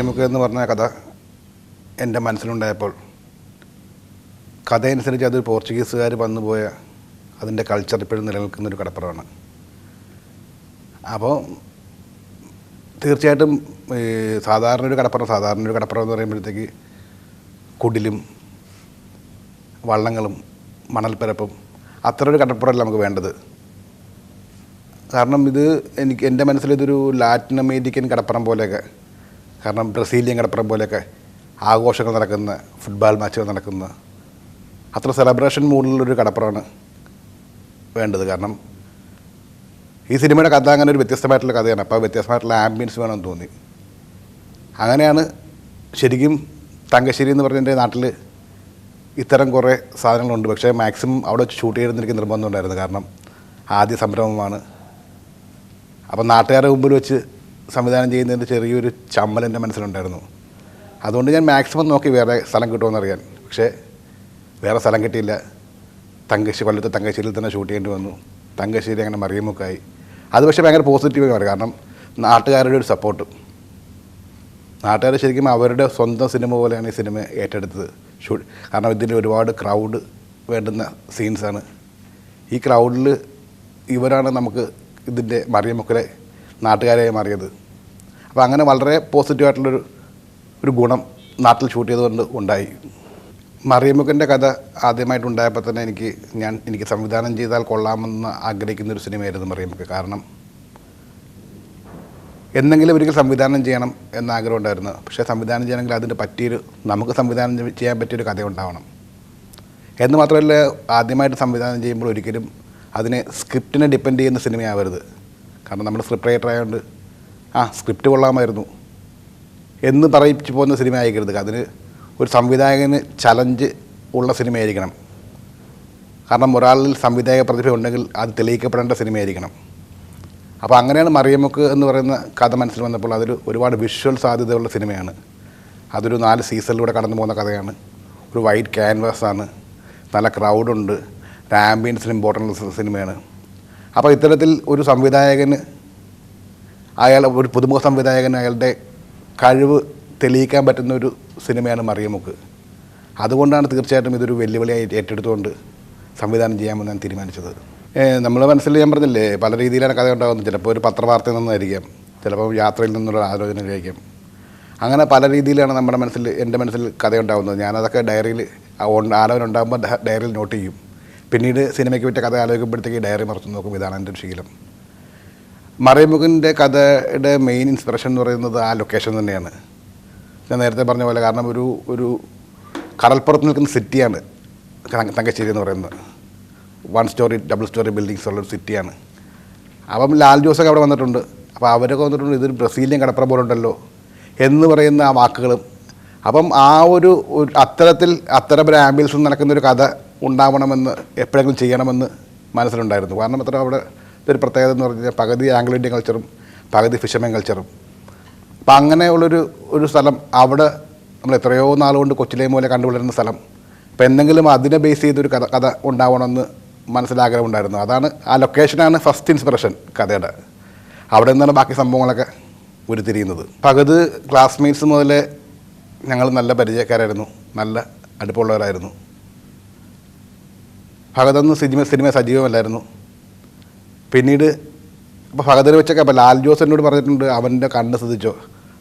മറിയമുക്ക് എന്ന് പറഞ്ഞ കഥ എൻ്റെ മനസ്സിലുണ്ടായപ്പോൾ കഥയനുസരിച്ച് അത് പോർച്ചുഗീസുകാർ വന്നുപോയ അതിൻ്റെ കൾച്ചർ ഇപ്പോഴും നിലനിൽക്കുന്നൊരു കടപ്പുറമാണ്. അപ്പോൾ തീർച്ചയായിട്ടും സാധാരണ ഒരു കടപ്പുറം എന്ന് പറയുമ്പോഴത്തേക്ക് കുടിലും വള്ളങ്ങളും മണൽപ്പരപ്പും അത്ര ഒരു കടപ്പുറമല്ല നമുക്ക് വേണ്ടത്. കാരണം ഇത് എൻ്റെ മനസ്സിലിതൊരു ലാറ്റിൻ അമേരിക്കൻ കടപ്പുറം പോലെയൊക്കെ, കാരണം ബ്രസീലിയൻ കടപ്പുറം പോലെയൊക്കെ ആഘോഷങ്ങൾ നടക്കുന്ന, ഫുട്ബോൾ മാച്ചുകൾ നടക്കുന്ന അത്ര സെലിബ്രേഷൻ മൂഡിലുള്ളൊരു കടപ്പുറമാണ് വേണ്ടത്. കാരണം ഈ സിനിമയുടെ കഥ അങ്ങനെ ഒരു വ്യത്യസ്തമായിട്ടുള്ള കഥയാണ്. അപ്പോൾ വ്യത്യസ്തമായിട്ടുള്ള ആംബിയൻസ് വേണമെന്ന് തോന്നി. അങ്ങനെയാണ് ശരിക്കും തങ്കശ്ശേരി എന്ന് പറഞ്ഞ എൻ്റെ നാട്ടിൽ ഇത്തരം കുറേ സാധനങ്ങളുണ്ട്. പക്ഷേ മാക്സിമം അവിടെ വെച്ച് ഷൂട്ട് ചെയ്തെന്ന് എനിക്ക് നിർബന്ധം ഉണ്ടായിരുന്നു. കാരണം ആദ്യ സംരംഭമാണ്. അപ്പം നാട്ടുകാരുടെ മുമ്പിൽ വെച്ച് സംവിധാനം ചെയ്യുന്നതിൻ്റെ ചെറിയൊരു ചമ്മൽ എൻ്റെ മനസ്സിലുണ്ടായിരുന്നു. അതുകൊണ്ട് ഞാൻ മാക്സിമം നോക്കി വേറെ സ്ഥലം കിട്ടുമെന്നറിയാൻ. പക്ഷേ വേറെ സ്ഥലം കിട്ടിയില്ല. കൊല്ലത്ത് തങ്കശ്ശേരിയിൽ തന്നെ ഷൂട്ട് ചെയ്യേണ്ടി വന്നു. തങ്കശ്ശേരി അങ്ങനെ മറിയമുക്കായി. അത് പക്ഷേ ഭയങ്കര പോസിറ്റീവായി മാറി. കാരണം നാട്ടുകാരുടെ ഒരു സപ്പോർട്ട്, നാട്ടുകാർ ശരിക്കും അവരുടെ സ്വന്തം സിനിമ പോലെയാണ് ഈ സിനിമ ഏറ്റെടുത്തത്. കാരണം ഇതിന് ഒരുപാട് ക്രൗഡ് വേണ്ടുന്ന സീൻസാണ്. ഈ ക്രൗഡിൽ ഇവരാണ് നമുക്ക് ഇതിൻ്റെ മറിയമുക്കിലെ നാട്ടുകാരായി മാറിയത്. അപ്പോൾ അങ്ങനെ വളരെ പോസിറ്റീവായിട്ടുള്ളൊരു ഗുണം നാട്ടിൽ ഷൂട്ട് ചെയ്തുകൊണ്ട് ഉണ്ടായി. മറിയമുക്കിൻ്റെ കഥ ആദ്യമായിട്ടുണ്ടായപ്പോൾ തന്നെ എനിക്ക് സംവിധാനം ചെയ്താൽ കൊള്ളാമെന്ന് ആഗ്രഹിക്കുന്നൊരു സിനിമയായിരുന്നു മറിയമുക്ക്. കാരണം എന്തെങ്കിലും ഒരിക്കൽ സംവിധാനം ചെയ്യണം എന്ന ആഗ്രഹം ഉണ്ടായിരുന്നു. പക്ഷേ സംവിധാനം ചെയ്യണമെങ്കിൽ നമുക്ക് സംവിധാനം ചെയ്യാൻ പറ്റിയൊരു കഥ ഉണ്ടാവണം എന്ന് മാത്രമല്ല, ആദ്യമായിട്ട് സംവിധാനം ചെയ്യുമ്പോൾ ഒരിക്കലും അതിനെ സ്ക്രിപ്റ്റിനെ ഡിപ്പെൻഡ് ചെയ്യുന്ന സിനിമയാവരുത്. കാരണം നമ്മൾ സ്ക്രിപ്റ്റ് റൈറ്റർ ആയതുകൊണ്ട് സ്ക്രിപ്റ്റ് കൊള്ളാമായിരുന്നു എന്ന് പറയിച്ചു പോകുന്ന സിനിമ ആയിരിക്കരുത്. അതിന് ഒരു സംവിധായകന് ചലഞ്ച് ഉള്ള സിനിമയായിരിക്കണം. കാരണം ഒരാളിൽ സംവിധായക പ്രതിഭ ഉണ്ടെങ്കിൽ അത് തെളിയിക്കപ്പെടേണ്ട സിനിമയായിരിക്കണം. അപ്പോൾ അങ്ങനെയാണ് മറിയമുക്ക് എന്ന് പറയുന്ന കഥ മനസ്സിൽ വന്നപ്പോൾ അതൊരു ഒരുപാട് വിഷ്വൽ സാധ്യതയുള്ള സിനിമയാണ്. അതൊരു 4 സീസണിലൂടെ കടന്നു പോകുന്ന കഥയാണ്. ഒരു വൈറ്റ് ക്യാൻവാസാണ്, നല്ല ക്രൗഡുണ്ട്, ഒരു ആംബിയൻസിന് ഇമ്പോർട്ടൻ്റ് സിനിമയാണ്. അപ്പോൾ ഇത്തരത്തിൽ ഒരു സംവിധായകന് ഒരു പുതുമുഖ സംവിധായകന് അയാളുടെ കഴിവ് തെളിയിക്കാൻ പറ്റുന്ന ഒരു സിനിമയാണ് മറിയമുക്ക്. അതുകൊണ്ടാണ് തീർച്ചയായിട്ടും ഇതൊരു വെല്ലുവിളിയായി ഏറ്റെടുത്തുകൊണ്ട് സംവിധാനം ചെയ്യാമെന്ന് ഞാൻ തീരുമാനിച്ചത്. നമ്മളെ മനസ്സിൽ ഞാൻ പറഞ്ഞില്ലേ, പല രീതിയിലാണ് കഥ ഉണ്ടാകുന്നത്. ചിലപ്പോൾ ഒരു പത്രവാർത്തയിൽ നിന്നായിരിക്കാം, ചിലപ്പോൾ യാത്രയിൽ നിന്നുള്ള ആലോചനയിലായിരിക്കാം. അങ്ങനെ പല രീതിയിലാണ് എൻ്റെ മനസ്സിൽ കഥ ഉണ്ടാകുന്നത്. ഞാനതൊക്കെ ഡയറിയിൽ ആലോചന ഉണ്ടാകുമ്പോൾ ഡയറിയിൽ നോട്ട് ചെയ്യും. പിന്നീട് സിനിമയ്ക്ക് പറ്റിയ കഥ ആലോചിക്കുമ്പോഴത്തേക്ക് ഡയറി മറച്ചു നോക്കും. ഇതാണ് എൻ്റെ ഒരു ശീലം. മറിയമുക്കിൻ്റെ കഥയുടെ മെയിൻ ഇൻസ്പിറേഷൻ എന്ന് പറയുന്നത് ആ ലൊക്കേഷൻ തന്നെയാണ്. ഞാൻ നേരത്തെ പറഞ്ഞ പോലെ, കാരണം ഒരു കടൽപ്പുറത്ത് നിൽക്കുന്ന സിറ്റിയാണ് തങ്കശ്ശേരി എന്ന് പറയുന്നത്. 1 സ്റ്റോറി 2 സ്റ്റോറി ബിൽഡിങ്സ് ഉള്ളൊരു സിറ്റിയാണ്. അപ്പം ലാൽ ജോസൊക്കെ അവിടെ വന്നിട്ടുണ്ട്. അപ്പോൾ അവരൊക്കെ വന്നിട്ടുണ്ട്, ഇതൊരു ബ്രസീലിയൻ കടപ്പുറം പോലെ ഉണ്ടല്ലോ എന്ന് പറയുന്ന ആ വാക്കുകളും. അപ്പം ആ അത്തരം ഒരു ആംബിയൻസിൽ നടക്കുന്നൊരു കഥ ഉണ്ടാവണമെന്ന് എപ്പോഴെങ്കിലും ചെയ്യണമെന്ന് മനസ്സിലുണ്ടായിരുന്നു. കാരണം അത്ര അവിടെ ഒരു പ്രത്യേകത എന്ന് പറഞ്ഞു കഴിഞ്ഞാൽ പകുതി ആംഗ്ലോ ഇന്ത്യൻ കൾച്ചറും പകുതി ഫിഷർമെൻ കൾച്ചറും. അപ്പം അങ്ങനെയുള്ളൊരു സ്ഥലം, അവിടെ നമ്മൾ എത്രയോ നാളുകൊണ്ട് കൊച്ചിലെ മൂലം കണ്ടുപിടിക്കുന്ന സ്ഥലം. അപ്പോൾ എന്തെങ്കിലും അതിനെ ബേസ് ചെയ്തൊരു കഥ ഉണ്ടാവണമെന്ന് മനസ്സിലാഗ്രഹം ഉണ്ടായിരുന്നു. ആ ലൊക്കേഷനാണ് ഫസ്റ്റ് ഇൻസ്പിറേഷൻ കഥയുടെ. അവിടെ നിന്നാണ് ബാക്കി സംഭവങ്ങളൊക്കെ ഉരുത്തിരിയുന്നത്. പകുതി ക്ലാസ്മേറ്റ്സ് മുതലേ ഞങ്ങൾ നല്ല പരിചയക്കാരായിരുന്നു, നല്ല അടുപ്പമുള്ളവരായിരുന്നു. ഭഗതൊന്നും സിനിമ സജീവമല്ലായിരുന്നു. പിന്നീട് അപ്പോൾ ഭഗതിനെ വെച്ചൊക്കെ അപ്പോൾ ലാൽ ജോസ് എന്നോട് പറഞ്ഞിട്ടുണ്ട്, അവൻ്റെ കണ്ണ് ശ്രദ്ധിച്ചോ,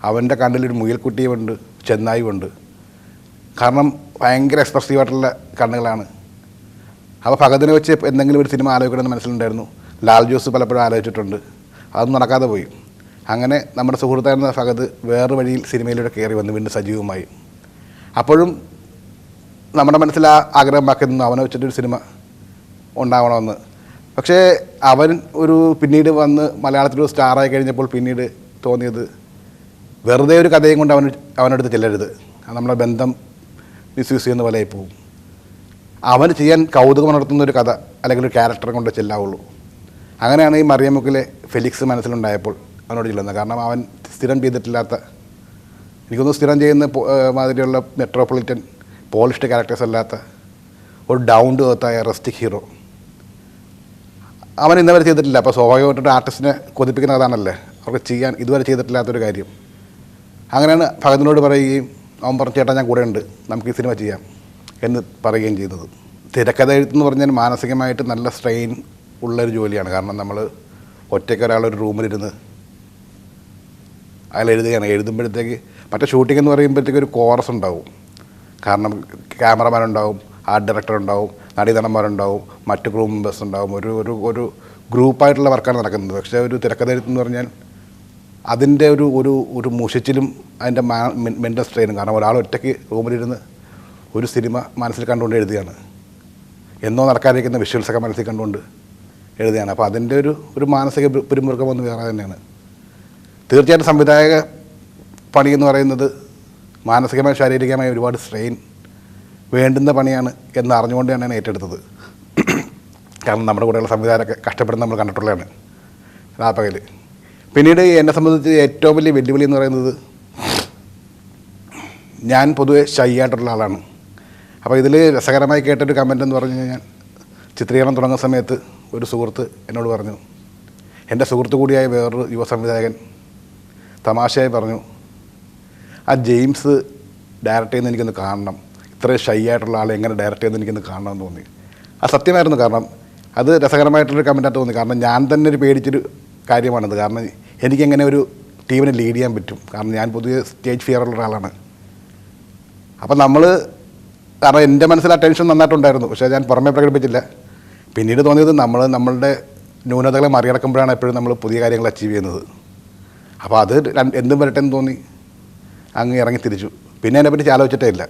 അവൻ്റെ കണ്ണിലൊരു മുയൽക്കുട്ടിയുമുണ്ട്, ചെന്നായുമുണ്ട്. കാരണം ഭയങ്കര എക്സ്പ്രസീവായിട്ടുള്ള കണ്ണുകളാണ്. അപ്പോൾ ഭഗതിനെ വെച്ച് എന്തെങ്കിലും ഒരു സിനിമ ആലോചിക്കണമെന്ന് മനസ്സിലുണ്ടായിരുന്നു. ലാൽ ജോസ് പലപ്പോഴും ആലോചിച്ചിട്ടുണ്ട്, അതൊന്നും നടക്കാതെ പോയി. അങ്ങനെ നമ്മുടെ സുഹൃത്തായിരുന്ന ഭഗത് വേറെ വഴിയിൽ സിനിമയിലൂടെ കയറി വന്നു, വീണ്ടും സജീവമായി. അപ്പോഴും നമ്മുടെ മനസ്സിൽ ആഗ്രഹം ബാക്കി അവനെ വെച്ചിട്ടൊരു സിനിമ ഉണ്ടാവണമെന്ന്. പക്ഷേ അവൻ പിന്നീട് വന്ന് മലയാളത്തിലൊരു സ്റ്റാറായി കഴിഞ്ഞപ്പോൾ പിന്നീട് തോന്നിയത് വെറുതെ ഒരു കഥയും കൊണ്ട് അവനടുത്ത് ചെല്ലരുത്, നമ്മളെ ബന്ധം മിസ്യൂസ് ചെയ്യുന്ന പോലെ ആയി പോകും. അവന് ചെയ്യാൻ കൗതുകം ഉണർത്തുന്ന ഒരു കഥ അല്ലെങ്കിൽ ഒരു ക്യാരക്ടറെ കൊണ്ട് ചെല്ലാവുള്ളൂ. അങ്ങനെയാണ് ഈ മറിയമുക്കിലെ ഫെലിക്സ് മനസ്സിലുണ്ടായപ്പോൾ അവനോട് ചെല്ലുന്നത്. കാരണം അവൻ സ്ഥിരം ചെയ്തിട്ടില്ലാത്ത, എനിക്കൊന്നും സ്ഥിരം ചെയ്യുന്ന മാതിരിയുള്ള മെട്രോപൊളിറ്റൻ പോളിഷ്ഡ് ക്യാരക്ടേഴ്സ് അല്ലാത്ത ഒരു ഡൗൺ ടു എർത്തായ റസ്റ്റിക് ഹീറോ അവൻ ഇന്നവരെ ചെയ്തിട്ടില്ല. അപ്പോൾ സ്വാഭാവികമായിട്ടൊരു ആർട്ടിസ്റ്റിനെ കൊതിപ്പിക്കുന്ന കഥാണല്ലേ, അവർക്ക് ചെയ്യാൻ ഇതുവരെ ചെയ്തിട്ടില്ലാത്തൊരു കാര്യം. അങ്ങനെയാണ് ഭഗതിനോട് പറയുകയും അവൻ പറഞ്ഞു ചേട്ടാ ഞാൻ കൂടെ ഉണ്ട്, നമുക്ക് ഈ സിനിമ ചെയ്യാം എന്ന് പറയുകയും ചെയ്തത്. തിരക്കഥ എഴുത്തെന്ന് പറഞ്ഞാൽ മാനസികമായിട്ട് നല്ല സ്ട്രെയിൻ ഉള്ളൊരു ജോലിയാണ്. കാരണം നമ്മൾ ഒറ്റയ്ക്ക് ഒരാളൊരു റൂമിലിരുന്ന് അയാൾ എഴുതുകയാണ്. എഴുതുമ്പോഴത്തേക്ക് മറ്റേ ഷൂട്ടിംഗ് എന്ന് പറയുമ്പോഴത്തേക്ക് ഒരു കോറസ് ഉണ്ടാവും. കാരണം ക്യാമറമാൻ ഉണ്ടാവും, ആർട്ട് ഡയറക്ടർ ഉണ്ടാവും, നടീനടന്മാരുണ്ടാവും, മറ്റ് ക്രൂ മെമ്പേഴ്സ് ഉണ്ടാവും. ഒരു ഒരു ഒരു ഗ്രൂപ്പായിട്ടുള്ള വർക്കാണ് നടക്കുന്നത്. പക്ഷേ ഒരു തിരക്കഥ എഴുത്തെന്ന് പറഞ്ഞാൽ അതിൻ്റെ ഒരു ഒരു ഒരു മുഷിച്ചിലും അതിൻ്റെ മെൻ്റൽ സ്ട്രെയിനും. കാരണം ഒരാൾ ഒറ്റയ്ക്ക് റൂമിലിരുന്ന് ഒരു സിനിമ മനസ്സിൽ കണ്ടുകൊണ്ട് എഴുതുകയാണ്. എന്നോ നടക്കാതിരിക്കുന്ന വിഷ്വൽസൊക്കെ മനസ്സിൽ കണ്ടുകൊണ്ട് എഴുതുകയാണ്. അപ്പോൾ അതിൻ്റെ ഒരു മാനസിക പിരിമുറുക്കം ഒന്ന് വേറെ തന്നെയാണ്. തീർച്ചയായിട്ടും സംവിധായക പണി എന്ന് പറയുന്നത് മാനസികമായി ശാരീരികമായി ഒരുപാട് സ്ട്രെയിൻ വേണ്ടുന്ന പണിയാണ് എന്ന് അറിഞ്ഞുകൊണ്ട് തന്നെയാണ് ഏറ്റെടുത്തത്. കാരണം നമ്മുടെ കൂടെയുള്ള സംവിധായകരൊക്കെ കഷ്ടപ്പെടുന്ന നമ്മൾ കണ്ടിട്ടുള്ളതാണ് രാപ്പകൽ. പിന്നീട് എന്നെ സംബന്ധിച്ച് ഏറ്റവും വലിയ വെല്ലുവിളി എന്ന് പറയുന്നത്, ഞാൻ പൊതുവെ ഷൈ ആയിട്ടുള്ള ആളാണ്. അപ്പോൾ ഇതിൽ രസകരമായി കേട്ടൊരു കമൻ്റ് എന്ന് പറഞ്ഞു കഴിഞ്ഞാൽ, ചിത്രീകരണം തുടങ്ങുന്ന സമയത്ത് ഒരു സുഹൃത്ത് എന്നോട് പറഞ്ഞു, എൻ്റെ സുഹൃത്ത് കൂടിയായ വേറൊരു യുവ സംവിധായകൻ തമാശയായി പറഞ്ഞു, ആ ജെയിംസ് ഡയറക്റ്റ് ചെയ്യുന്നത് എനിക്കൊന്ന് കാണണം, ഇത്രയും ഷൈ ആയിട്ടുള്ള ആളെ എങ്ങനെ ഡയറക്റ്റ് ചെയ്യുന്നത് എനിക്കൊന്ന് കാണണമെന്ന് തോന്നി. അത് സത്യമായിരുന്നു. കാരണം അത് രസകരമായിട്ടൊരു കമൻറ്റായിട്ട് തോന്നി. കാരണം ഞാൻ തന്നെ ഒരു പേടിച്ചൊരു കാര്യമാണത്. കാരണം എനിക്കെങ്ങനെ ഒരു ടീമിനെ ലീഡ് ചെയ്യാൻ പറ്റും. കാരണം ഞാൻ പൊതുവെ സ്റ്റേജ് ഫിയറുള്ള ഒരാളാണ്. അപ്പം കാരണം എൻ്റെ മനസ്സിൽ ആ ടെൻഷൻ നന്നായിട്ടുണ്ടായിരുന്നു. പക്ഷേ ഞാൻ പുറമേ പ്രകടിപ്പിച്ചില്ല. പിന്നീട് തോന്നിയത് നമ്മളുടെ ന്യൂനതകളെ മറികടക്കുമ്പോഴാണ് എപ്പോഴും നമ്മൾ പുതിയ കാര്യങ്ങൾ അച്ചീവ് ചെയ്യുന്നത്. അപ്പോൾ അത് എന്തും വരട്ടെ എന്ന് തോന്നി അങ്ങ് ഇറങ്ങി തിരിച്ചു. പിന്നെ അതിനെപ്പറ്റി ആലോചിച്ചിട്ടേ ഇല്ല.